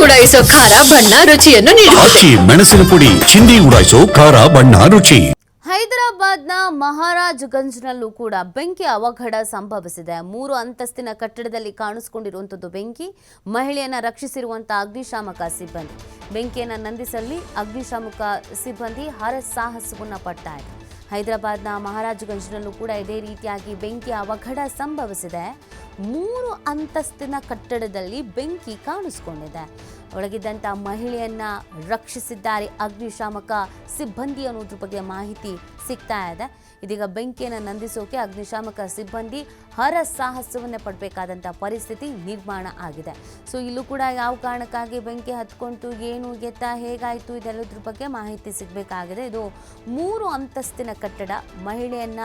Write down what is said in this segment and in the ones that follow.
ಉಡಾಯಿಸೋ ಖಾರ ಬಣ್ಣ ರುಚಿಯನ್ನು ನೀಡುತ್ತದೆ. ಅಕ್ಕಿ ಮೆಣಸಿನ ಪುಡಿ ಚಿಂದಿ ಉಡಾಯಿಸೋ ಖಾರ ಬಣ್ಣ ರುಚಿ. ಹೈದರಾಬಾದ್ನ ಮಹಾರಾಜ್ಗಂಜ್ನಲ್ಲೂ ಕೂಡ ಬೆಂಕಿ ಅವಘಡ ಸಂಭವಿಸಿದೆ. 3 ಅಂತಸ್ತಿನ ಕಟ್ಟಡದಲ್ಲಿ ಕಾಣಿಸಿಕೊಂಡಿರುವಂಥದ್ದು ಬೆಂಕಿ. ಮಹಿಳೆಯನ್ನ ರಕ್ಷಿಸಿರುವಂಥ ಅಗ್ನಿಶಾಮಕ ಸಿಬ್ಬಂದಿ. ಬೆಂಕಿಯನ್ನು ನಂದಿಸಲಿ ಅಗ್ನಿಶಾಮಕ ಸಿಬ್ಬಂದಿ ಹರಸಾಹಸವನ್ನು ಪಡ್ತಾ ಇದೆ. ಹೈದರಾಬಾದ್ನ ಮಹಾರಾಜ್ಗಂಜ್ನಲ್ಲೂ ಕೂಡ ಇದೇ ರೀತಿಯಾಗಿ ಬೆಂಕಿ ಅವಘಡ ಸಂಭವಿಸಿದೆ. 3 ಅಂತಸ್ತಿನ ಕಟ್ಟಡದಲ್ಲಿ ಬೆಂಕಿ ಕಾಣಿಸಿಕೊಂಡಿದೆ. ಒಳಗಿದ್ದಂಥ ಮಹಿಳೆಯನ್ನ ರಕ್ಷಿಸಿದ್ದಾರೆ ಅಗ್ನಿಶಾಮಕ ಸಿಬ್ಬಂದಿ ಅನ್ನೋದ್ರ ಬಗ್ಗೆ ಮಾಹಿತಿ ಸಿಗ್ತಾ ಇದೆ. ಇದೀಗ ಬೆಂಕಿಯನ್ನು ನಂದಿಸೋಕೆ ಅಗ್ನಿಶಾಮಕ ಸಿಬ್ಬಂದಿ ಹರಸಾಹಸವನ್ನೇ ಪಡಬೇಕಾದಂಥ ಪರಿಸ್ಥಿತಿ ನಿರ್ಮಾಣ ಆಗಿದೆ. ಸೊ ಇಲ್ಲೂ ಕೂಡ ಯಾವ ಕಾರಣಕ್ಕಾಗಿ ಬೆಂಕಿ ಹತ್ಕೊಂತು, ಏನು ಎತ್ತ, ಹೇಗಾಯಿತು, ಇದೆಲ್ಲದ್ರ ಬಗ್ಗೆ ಮಾಹಿತಿ ಸಿಗಬೇಕಾಗಿದೆ. ಇದು 3 ಅಂತಸ್ತಿನ ಕಟ್ಟಡ. ಮಹಿಳೆಯನ್ನ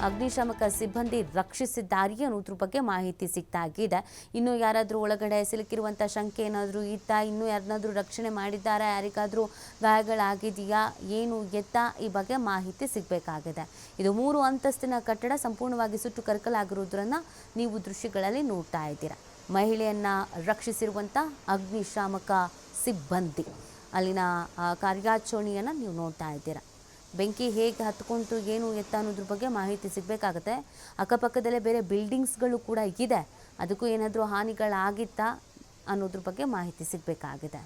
ಅಗ್ನಿಶಾಮಕ ಸಿಬ್ಬಂದಿ ರಕ್ಷಿಸಿದ್ದಾರೆ ಅನ್ನೋದ್ರ ಬಗ್ಗೆ ಮಾಹಿತಿ ಸಿಗ್ತಾಗಿದೆ. ಇನ್ನು ಯಾರಾದರೂ ಒಳಗಡೆ ಸಿಲುಕಿರುವಂಥ ಶಂಕೆ ಏನಾದರೂ ಇತ್ತಾ, ಇನ್ನೂ ಯಾರನ್ನಾದರೂ ರಕ್ಷಣೆ ಮಾಡಿದ್ದಾರಾ, ಯಾರಿಗಾದರೂ ಗಾಯಗಳಾಗಿದೆಯಾ, ಏನು ಎತ್ತ, ಈ ಬಗ್ಗೆ ಮಾಹಿತಿ ಸಿಗಬೇಕಾಗಿದೆ. ಇದು 3 ಅಂತಸ್ತಿನ ಕಟ್ಟಡ ಸಂಪೂರ್ಣವಾಗಿ ಸುಟ್ಟು ಕರಕಲಾಗಿರುವುದನ್ನು ನೀವು ದೃಶ್ಯಗಳಲ್ಲಿ ನೋಡ್ತಾ ಇದ್ದೀರಾ. ಮಹಿಳೆಯನ್ನ ರಕ್ಷಿಸಿರುವಂಥ ಅಗ್ನಿಶಾಮಕ ಸಿಬ್ಬಂದಿ ಅಲ್ಲಿನ ಕಾರ್ಯಾಚರಣೆಯನ್ನು ನೀವು ನೋಡ್ತಾ ಇದ್ದೀರಾ. ಬೆಂಕಿ ಹೇಗೆ ಹತ್ಕೊಂತು, ಏನು ಎತ್ತ ಅನ್ನೋದ್ರ ಬಗ್ಗೆ ಮಾಹಿತಿ ಸಿಗಬೇಕಾಗತ್ತೆ. ಅಕ್ಕಪಕ್ಕದಲ್ಲೇ ಬೇರೆ ಬಿಲ್ಡಿಂಗ್ಸ್ಗಳು ಕೂಡ ಇದೆ, ಅದಕ್ಕೂ ಏನಾದರೂ ಹಾನಿಗಳಾಗಿತ್ತಾ ಅನ್ನೋದ್ರ ಬಗ್ಗೆ ಮಾಹಿತಿ ಸಿಗಬೇಕಾಗಿದೆ.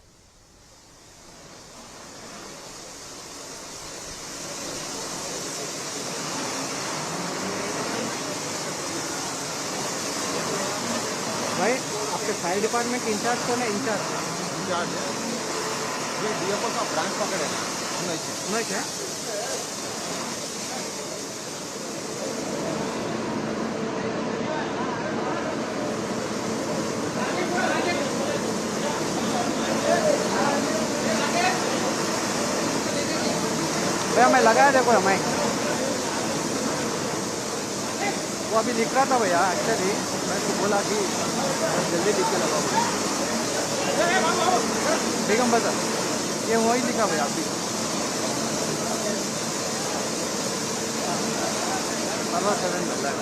भाई आपके फायर डिपार्टमेंट के इंचार्ज कौन है? इंचार्ज ये डीएफओ का ब्रांच पकड़े ना नहीं है। भैया मैं लगाया देखो हमें वो अभी लिख रहा था भैया। एक्चुअली मैं तो बोला कि जल्दी लिख के लगाओ। बेगम बाजार ये वही लिखा भैया अभी। परवा 7 मिल रहा है।